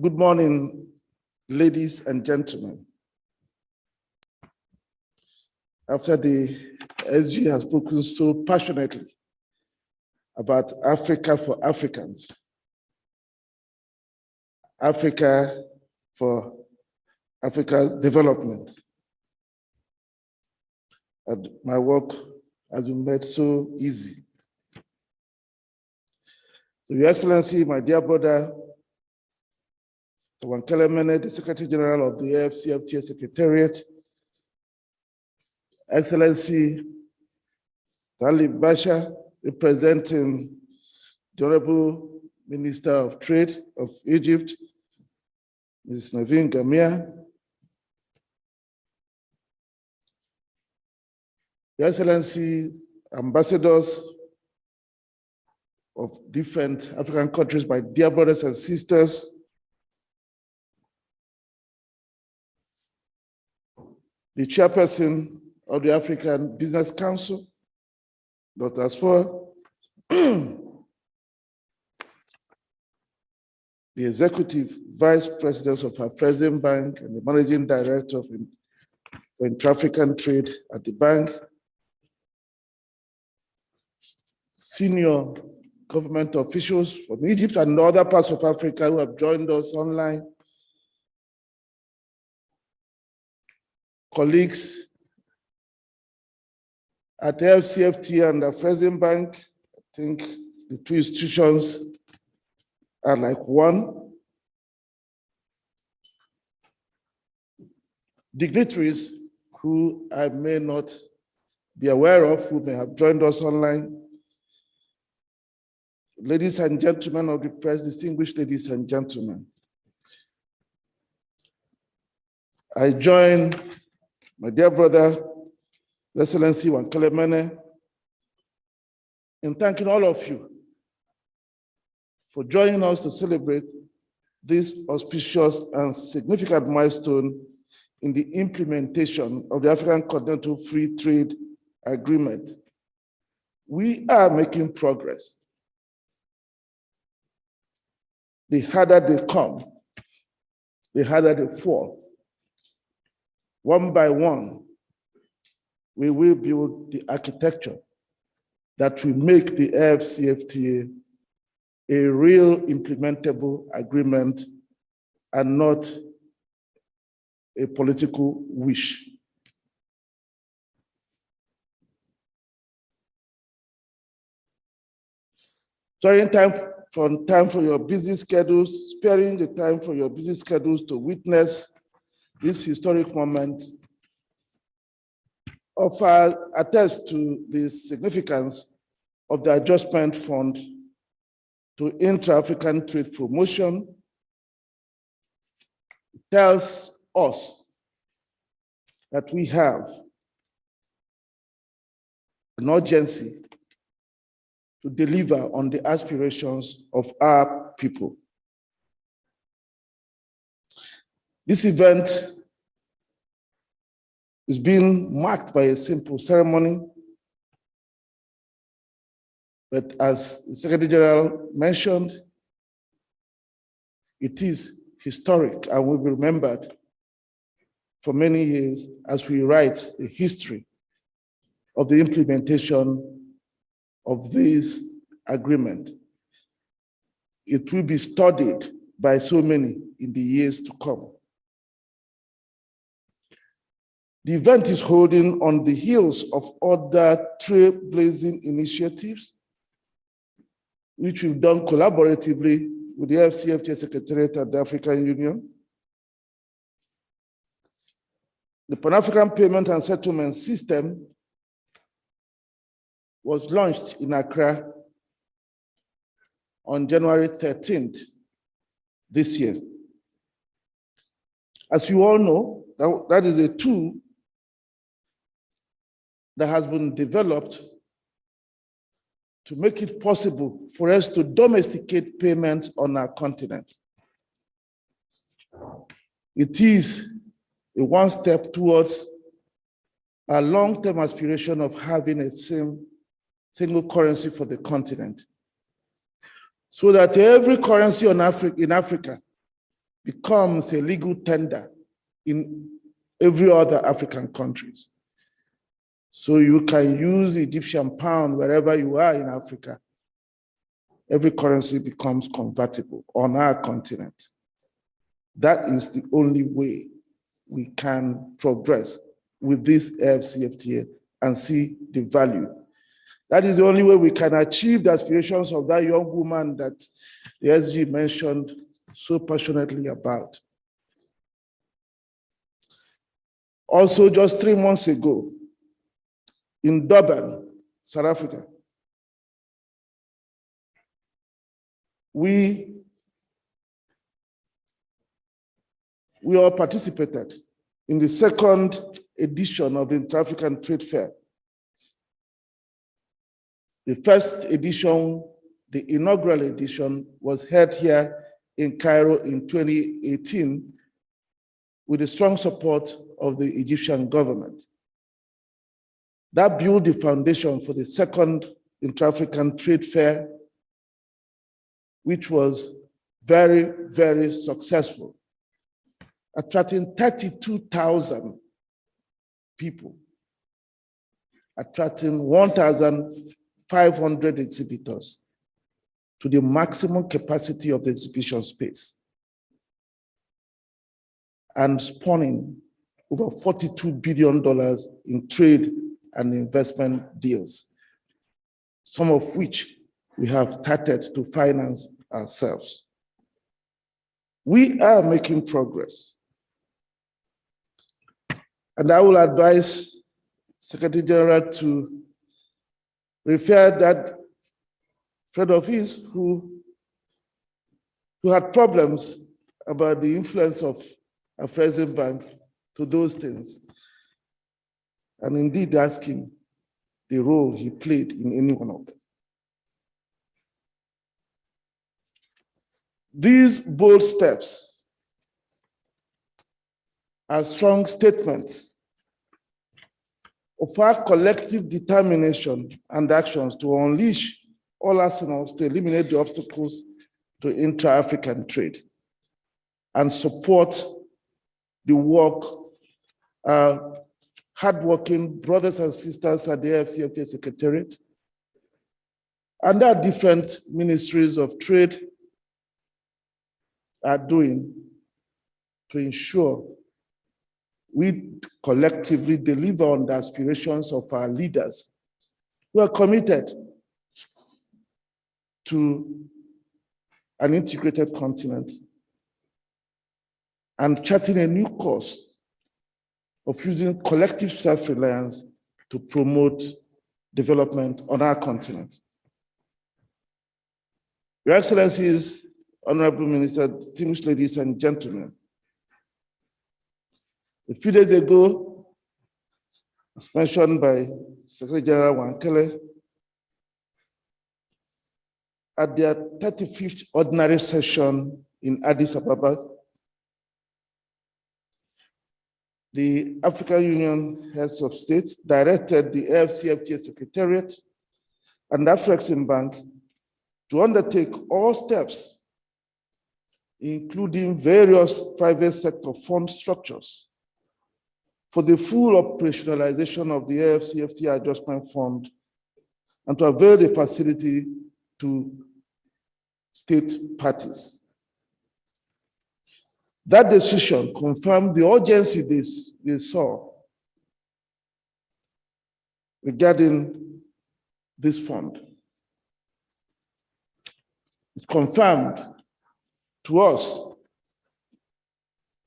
Good morning, ladies and gentlemen. After the SG has spoken so passionately about Africa for Africans, Africa for Africa's development, and my work has been made so easy. So, Your Excellency, my dear brother, Wankele Mene, the Secretary General of the Afcfta Secretariat, Excellency Talib Basha, representing the Honorable Minister of Trade of Egypt, Ms. Naveen Gamia, Your Excellency, ambassadors of different African countries, my dear brothers and sisters, the chairperson of the African Business Council, Dr. Asfor, the executive vice president of AFREXIMBANK and the managing director for intra-African trade at the bank, senior government officials from Egypt and other parts of Africa who have joined us online, colleagues at Afcfta and AFREXIMBANK. I think the two institutions are like one. Dignitaries who I may not be aware of, who may have joined us online. Ladies and gentlemen of the press, distinguished ladies and gentlemen, I join my dear brother, Excellency Wankele Mene, in thanking all of you for joining us to celebrate this auspicious and significant milestone in the implementation of the African Continental Free Trade Agreement. We are making progress. The harder they come, the harder they fall. One by one, we will build the architecture that will make the Afcfta a real implementable agreement and not a political wish. Sparing time for your busy schedules, sparing the time for your busy schedules to witness this historic moment attests to the significance of the adjustment fund to intra-African trade promotion. It tells us that we have an urgency to deliver on the aspirations of our people. This event is being marked by a simple ceremony, but as the Secretary General mentioned, it is historic and will be remembered for many years as we write the history of the implementation of this agreement. It will be studied by so many in the years to come. The event is holding on the heels of other trailblazing initiatives, which we've done collaboratively with the Afcfta Secretariat and the African Union. The Pan-African Payment and Settlement System was launched in Accra on January 13th this year. As you all know, that is a tool that has been developed to make it possible for us to domesticate payments on our continent. It is a one step towards our long-term aspiration of having a single currency for the continent, so that every currency in Africa becomes a legal tender in every other African countries. So you can use Egyptian pound wherever you are in Africa. Every currency becomes convertible on our continent. That is the only way we can progress with this AFCFTA and see the value. That is the only way we can achieve the aspirations of that young woman that the SG mentioned so passionately about. Also, just 3 months ago, in Durban, South Africa, we all participated in the second edition of the Inter-African Trade Fair. The first edition, the inaugural edition, was held here in Cairo in 2018 with the strong support of the Egyptian government. That built the foundation for the second Inter-African Trade Fair, which was very, very successful, attracting 32,000 people, attracting 1,500 exhibitors to the maximum capacity of the exhibition space, and spawning over $42 billion in trade and investment deals, some of which we have started to finance ourselves. We are making progress. And I will advise Secretary General to refer that friend of his who had problems about the influence of AFREXIMBANK to those things, and indeed ask him the role he played in any one of them. These bold steps are strong statements of our collective determination and actions to unleash all arsenals to eliminate the obstacles to intra-African trade and support the work hardworking brothers and sisters at the AFCFTA Secretariat and our different ministries of trade are doing to ensure we collectively deliver on the aspirations of our leaders who are committed to an integrated continent and charting a new course of using collective self-reliance to promote development on our continent. Your Excellencies, Honorable Minister, distinguished ladies and gentlemen, a few days ago, as mentioned by Secretary General Wankele, at their 35th ordinary session in Addis Ababa, the African Union Heads of States directed the AFCFTA Secretariat and AFREXIMBANK to undertake all steps, including various private sector fund structures, for the full operationalization of the AFCFTA Adjustment Fund and to avail the facility to state parties. That decision confirmed the urgency they saw regarding this fund. It confirmed to us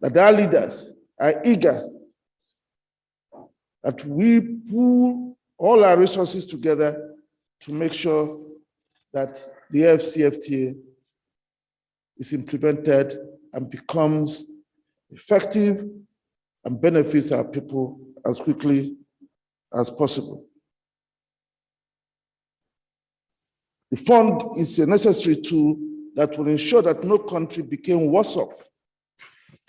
that our leaders are eager that we pool all our resources together to make sure that the AFCFTA is implemented and becomes effective and benefits our people as quickly as possible. The fund is a necessary tool that will ensure that no country became worse off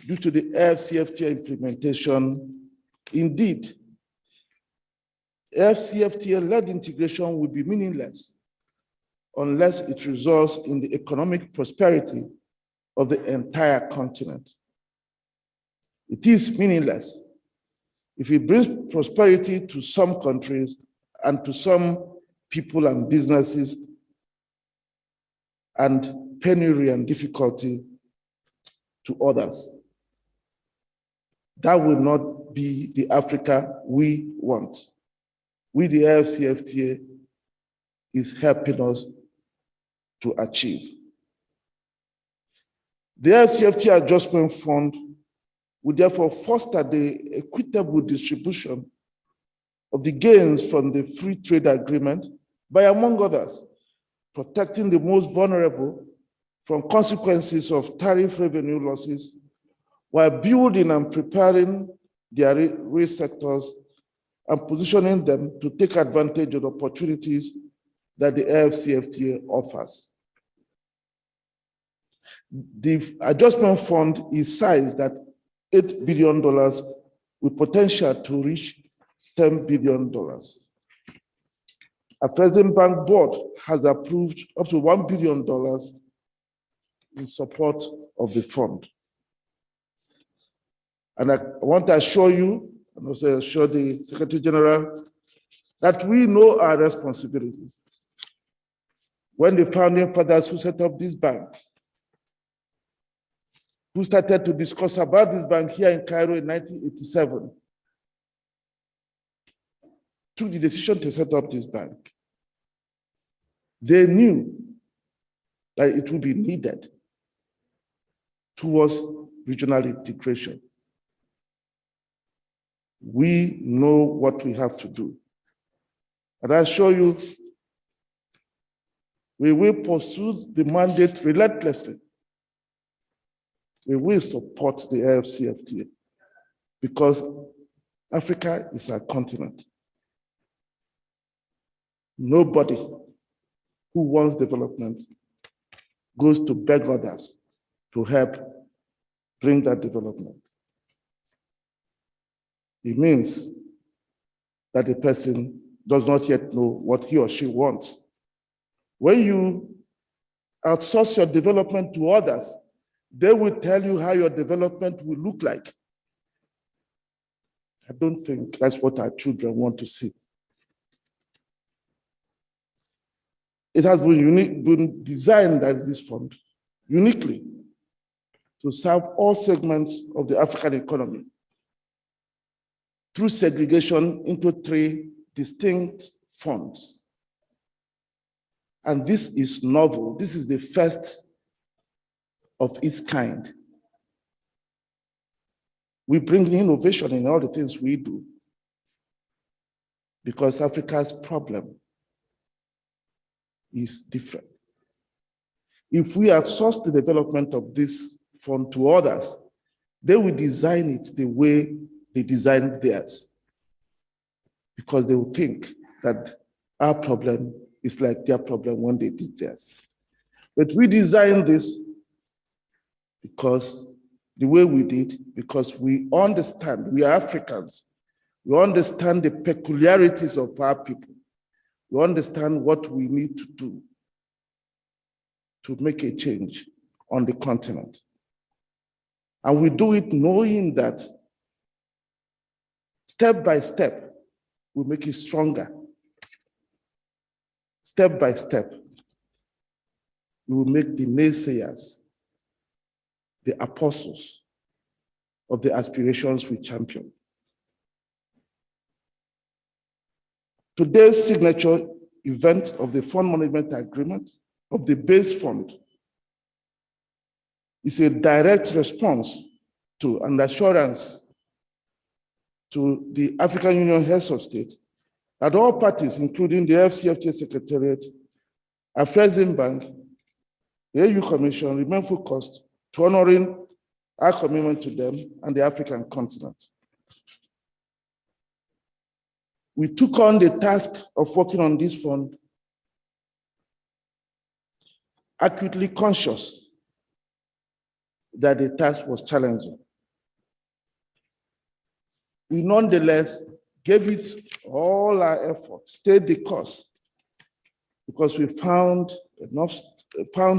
due to the AFCFTA implementation. Indeed, AFCFTA-led integration will be meaningless unless it results in the economic prosperity of the entire continent. It is meaningless if it brings prosperity to some countries and to some people and businesses, and penury and difficulty to others. That will not be the Africa we want. We, the AFCFTA, is helping us to achieve. The AFCFTA Adjustment Fund will therefore foster the equitable distribution of the gains from the free trade agreement by, among others, protecting the most vulnerable from consequences of tariff revenue losses, while building and preparing their race sectors and positioning them to take advantage of opportunities that the AFCFTA offers. The adjustment fund is sized at $8 billion with potential to reach $10 billion. AFREXIMBANK board has approved up to $1 billion in support of the fund. And I want to assure you, and also assure the Secretary General, that we know our responsibilities. When the founding fathers who set up this bank, who started to discuss about this bank here in Cairo in 1987, took the decision to set up this bank, they knew that it would be needed towards regional integration. We know what we have to do. And I assure you, we will pursue the mandate relentlessly. We will support the AFCFTA because Africa is our continent. Nobody who wants development goes to beg others to help bring that development. It means that the person does not yet know what he or she wants. When you outsource your development to others, they will tell you how your development will look like. I don't think that's what our children want to see. It has been designed as this fund uniquely to serve all segments of the African economy through segregation into 3 distinct funds. And this is novel. This is the first of its kind. We bring innovation in all the things we do because Africa's problem is different. If we outsource the development of this fund to others, they will design it the way they designed theirs, because they will think that our problem is like their problem when they did theirs. But we designed this because the way we did, because we understand, we are Africans, we understand the peculiarities of our people. We understand what we need to do to make a change on the continent. And we do it knowing that step by step, we make it stronger. Step by step, we will make the naysayers the apostles of the aspirations we champion. Today's signature event of the fund management agreement of the base fund is a direct response to and assurance to the African Union heads of state that all parties, including the AFCFTA Secretariat, AFREXIMBANK, the AU Commission, remain focused to honoring our commitment to them and the African continent. We took on the task of working on this fund, acutely conscious that the task was challenging. We nonetheless gave it all our effort, stayed the course, because we found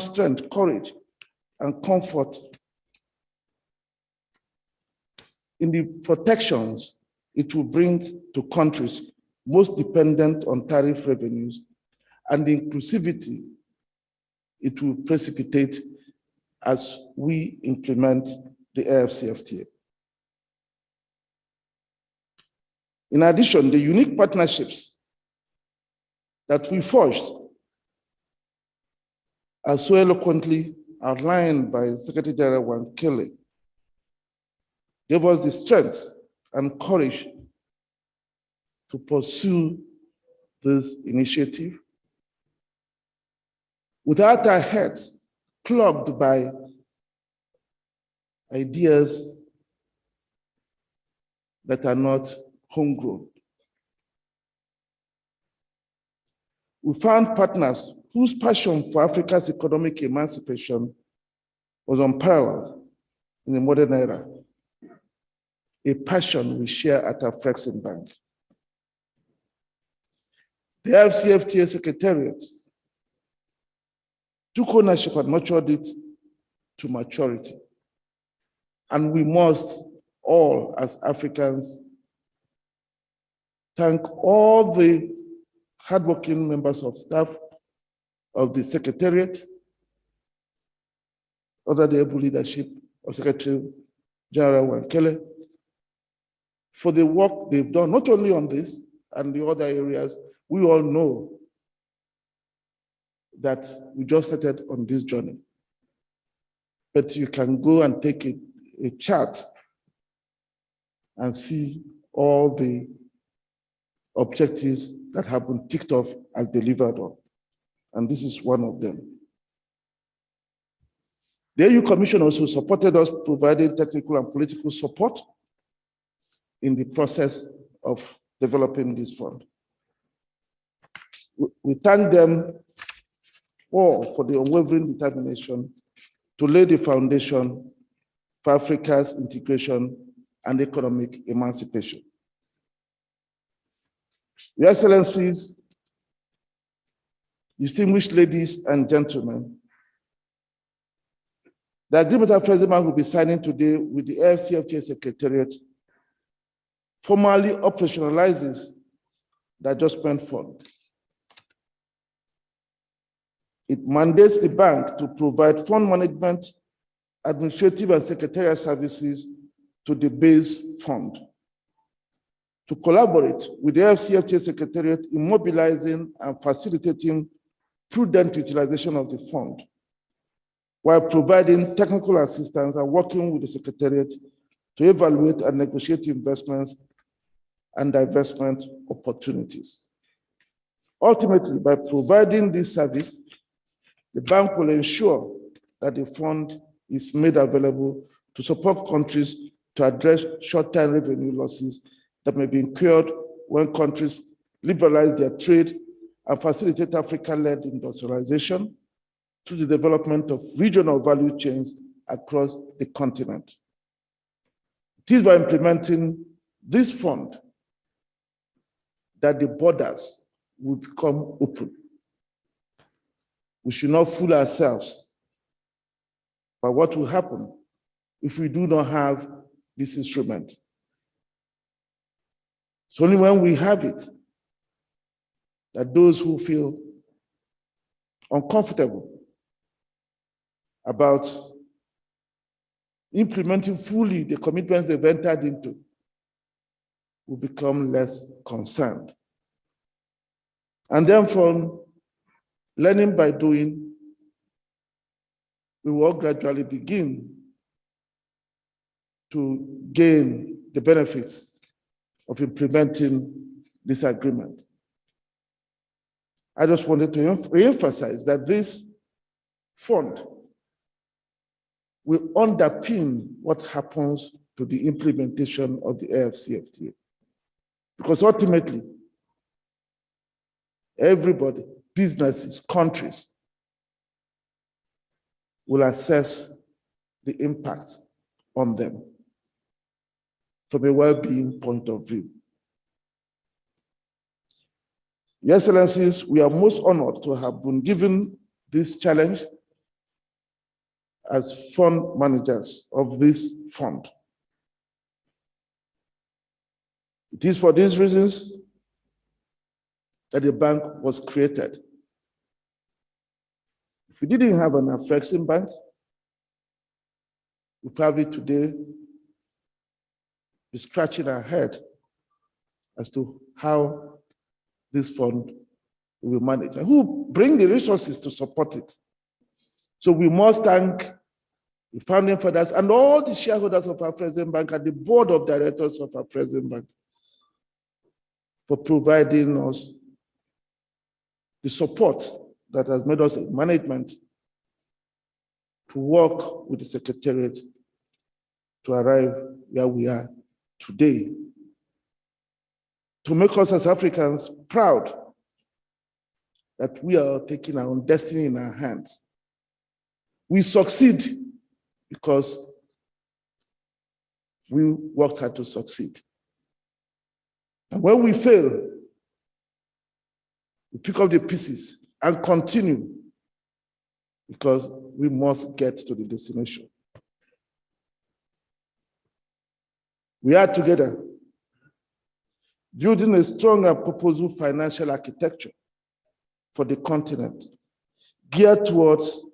strength, courage, and comfort in the protections it will bring to countries most dependent on tariff revenues and the inclusivity it will precipitate as we implement the AFCFTA. In addition, the unique partnerships that we forged are so eloquently outlined by Secretary General Wankele, gave us the strength and courage to pursue this initiative without our heads clogged by ideas that are not homegrown. We found partners whose passion for Africa's economic emancipation was unparalleled in the modern era, a passion we share at AFREXIMBANK. The AFCFTA Secretariat took ownership and nurtured it to maturity. And we must all, as Africans, thank all the hardworking members of staff of the Secretariat, under the able leadership of Secretary General Wankele, for the work they've done, not only on this and the other areas. We all know that we just started on this journey. But you can go and take a chart and see all the objectives that have been ticked off as delivered on. And this is one of them. The AU Commission also supported us, providing technical and political support in the process of developing this fund. We thank them all for the unwavering determination to lay the foundation for Africa's integration and economic emancipation. Your Excellencies, distinguished ladies and gentlemen, the agreement AFREXIMBANK will be signing today with the AFCFTA Secretariat formally operationalizes the Adjustment Fund. It mandates the bank to provide fund management, administrative and secretarial services to the base fund, to collaborate with the AFCFTA Secretariat in mobilizing and facilitating prudent utilization of the fund, while providing technical assistance and working with the Secretariat to evaluate and negotiate investments and divestment opportunities. Ultimately, by providing this service, the bank will ensure that the fund is made available to support countries to address short-term revenue losses that may be incurred when countries liberalize their trade and facilitate Africa-led industrialization through the development of regional value chains across the continent. It is by implementing this fund that the borders will become open. We should not fool ourselves by what will happen if we do not have this instrument. It's only when we have it that those who feel uncomfortable about implementing fully the commitments they've entered into will become less concerned. And then from learning by doing, we will gradually begin to gain the benefits of implementing this agreement. I just wanted to reemphasize that this fund will underpin what happens to the implementation of the AFCFTA. Because ultimately, everybody, businesses, countries, will assess the impact on them from a well-being point of view. Your Excellencies, we are most honored to have been given this challenge as fund managers of this fund. It is for these reasons that the bank was created. If we didn't have an AFREXIMBANK, we probably today be scratching our head as to how this fund will manage and who bring the resources to support it. So we must thank the founding fathers and all the shareholders of AFREXIMBANK and the board of directors of AFREXIMBANK for providing us the support that has made us in management to work with the Secretariat to arrive where we are today, to make us as Africans proud that we are taking our own destiny in our hands. We succeed because we worked hard to succeed. And when we fail, we pick up the pieces and continue because we must get to the destination. We are together building a strong and purposeful financial architecture for the continent geared towards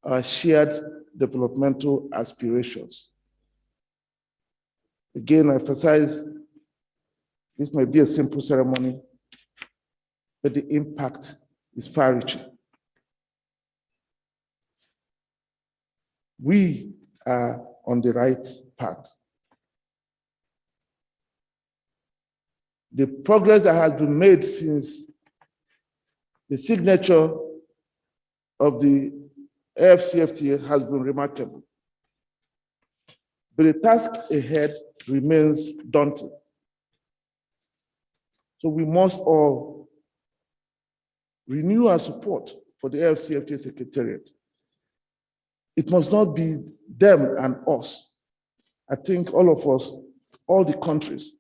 our shared developmental aspirations. Again, I emphasize, this may be a simple ceremony, but the impact is far-reaching. We are on the right path. The progress that has been made since the signature of the AFCFTA has been remarkable. But the task ahead remains daunting. So we must all renew our support for the AFCFTA Secretariat. It must not be them and us. I think all of us, all the countries,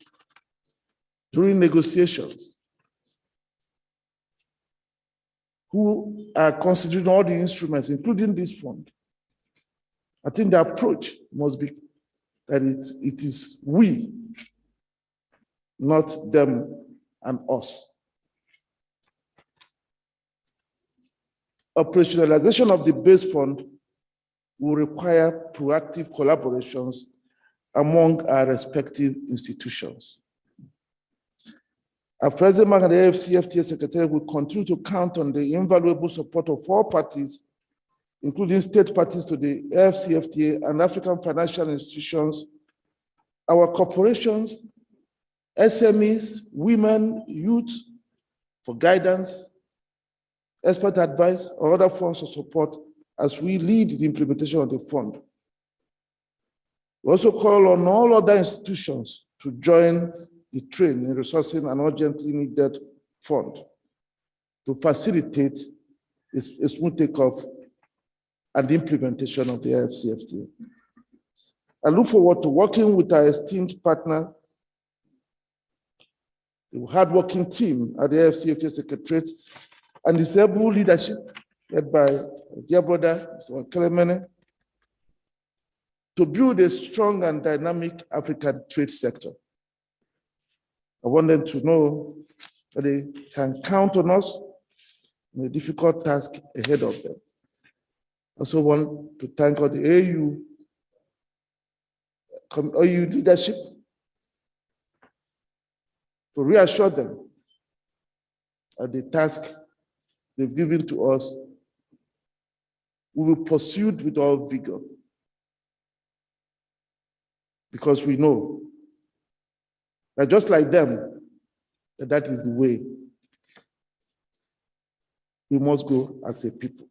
during negotiations, who are considering all the instruments, including this fund, I think the approach must be that it is we, not them and us. Operationalization of the base fund will require proactive collaborations among our respective institutions. AFREXIMBANK and the AFCFTA Secretariat will continue to count on the invaluable support of all parties, including state parties to the AFCFTA and African financial institutions, our corporations, SMEs, women, youth, for guidance, expert advice, or other forms of support as we lead the implementation of the fund. We also call on all other institutions to join the train in resourcing an urgently needed fund to facilitate a smooth takeoff and the implementation of the AFCFTA. I look forward to working with our esteemed partner, the hardworking team at the AFCFTA Secretariat, and the able leadership led by dear brother, Mr. Kelemene, to build a strong and dynamic African trade sector. I want them to know that they can count on us in the difficult task ahead of them. I also want to thank all the AU leadership to reassure them that the task they've given to us will be pursued with all vigor, because we know that just like them, that is the way we must go as a people.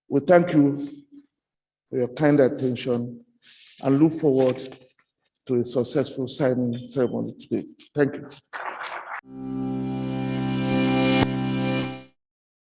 We thank you for your kind attention and look forward to a successful signing ceremony today. Thank you.